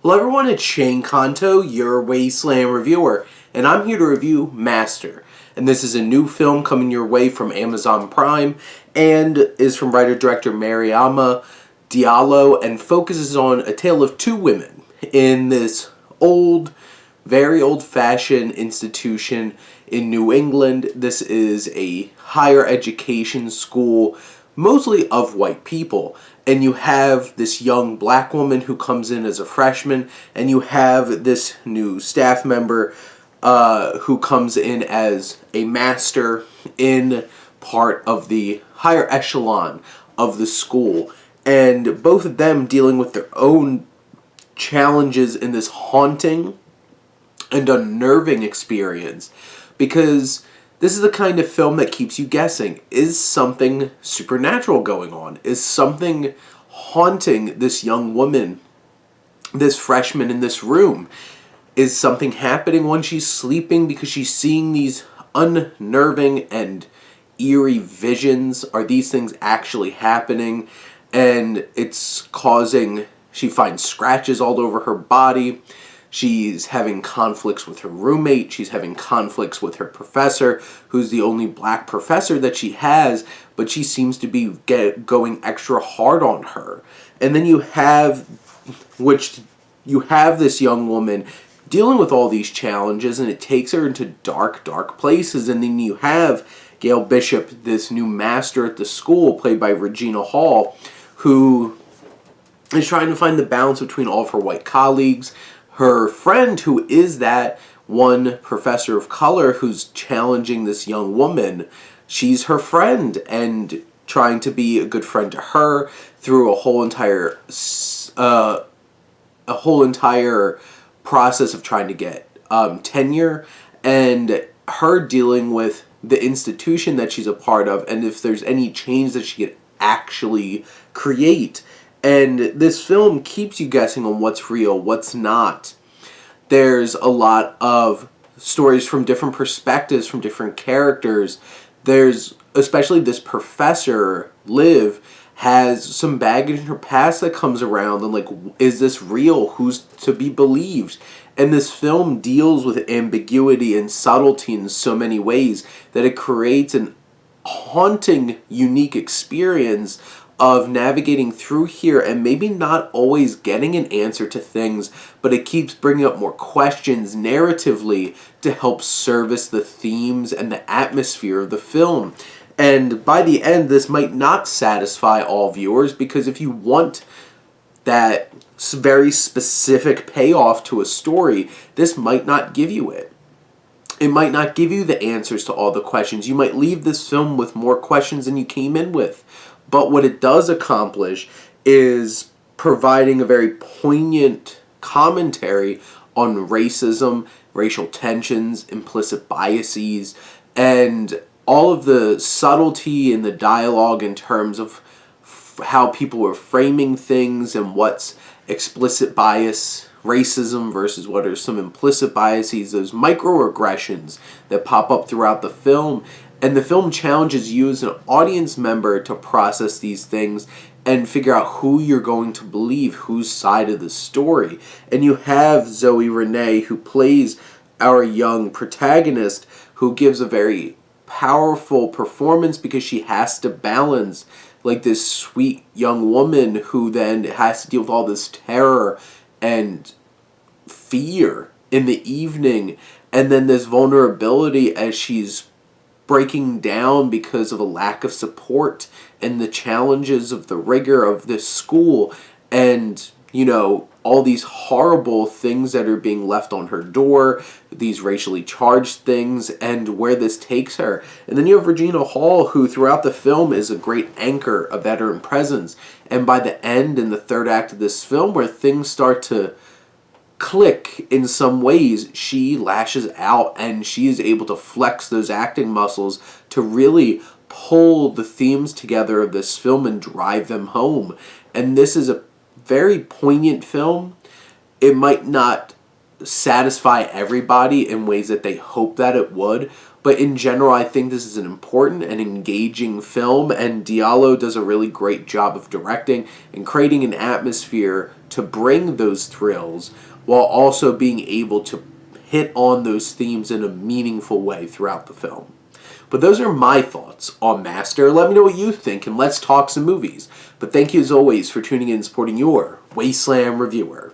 Hello everyone, it's Shane Kanto, your Wasteland reviewer, and I'm here to review Master. And this is a new film coming your way from Amazon Prime, and is from writer-director Mariama, Diallo, and focuses on a tale of two women in this very old-fashioned institution in New England. This is a higher education school, mostly of white people. And you have this young black woman who comes in as a freshman, and you have this new staff member who comes in as a master in part of the higher echelon of the school. And both of them dealing with their own challenges in this haunting and unnerving experience, because this is the kind of film that keeps you guessing. Is something supernatural going on? Is something haunting this young woman, this freshman in this room? Is something happening when she's sleeping because she's seeing these unnerving and eerie visions? Are these things actually happening? And it's she finds scratches all over her body. She's having conflicts with her roommate. She's having conflicts with her professor, who's the only black professor that she has, but she seems to be going extra hard on her. And then you have this young woman dealing with all these challenges, and it takes her into dark, dark places. And then you have Gail Bishop, this new master at the school, played by Regina, who is trying to find the balance between all of her white colleagues. Her friend, who is that one professor of color who's challenging this young woman, she's her friend and trying to be a good friend to her through a whole entire process of trying to get tenure, and her dealing with the institution that she's a part of, and if there's any change that she could actually create. And this film keeps you guessing on what's real, what's not. There's a lot of stories from different perspectives, from different characters. There's, especially this professor, Liv, has some baggage in her past that comes around, and like, is this real? Who's to be believed? And this film deals with ambiguity and subtlety in so many ways that it creates an haunting, unique experience of navigating through here and maybe not always getting an answer to things, but it keeps bringing up more questions narratively to help service the themes and the atmosphere of the film. And by the end, this might not satisfy all viewers, because if you want that very specific payoff to a story, this might not give you it. It might not give you the answers to all the questions. You might leave this film with more questions than you came in with. But what it does accomplish is providing a very poignant commentary on racism, racial tensions, implicit biases, and all of the subtlety in the dialogue in terms of how people are framing things and what's explicit bias, racism, versus what are some implicit biases, those microaggressions that pop up throughout the film. And the film challenges you as an audience member to process these things and figure out who you're going to believe, whose side of the story. And you have Renee, who plays our young protagonist, who gives a very powerful performance because she has to balance like this sweet young woman who then has to deal with all this terror and fear in the evening, and then this vulnerability as she's breaking down because of a lack of support and the challenges of the rigor of this school, and all these horrible things that are being left on her door, these racially charged things, and where this takes her. And then you have Regina, who throughout the film is a great anchor, a veteran presence. And by the end, in the third act of this film, where things start to click in some ways, she lashes out and she is able to flex those acting muscles to really pull the themes together of this film and drive them home. And this is a very poignant film. It might not satisfy everybody in ways that they hope that it would, But in general, I think this is an important and engaging film, and Diallo does a really great job of directing and creating an atmosphere to bring those thrills while also being able to hit on those themes in a meaningful way throughout the film. But those are my thoughts on Master. Let me know what you think, and let's talk some movies. But thank you as always for tuning in and supporting your Wasteland reviewer.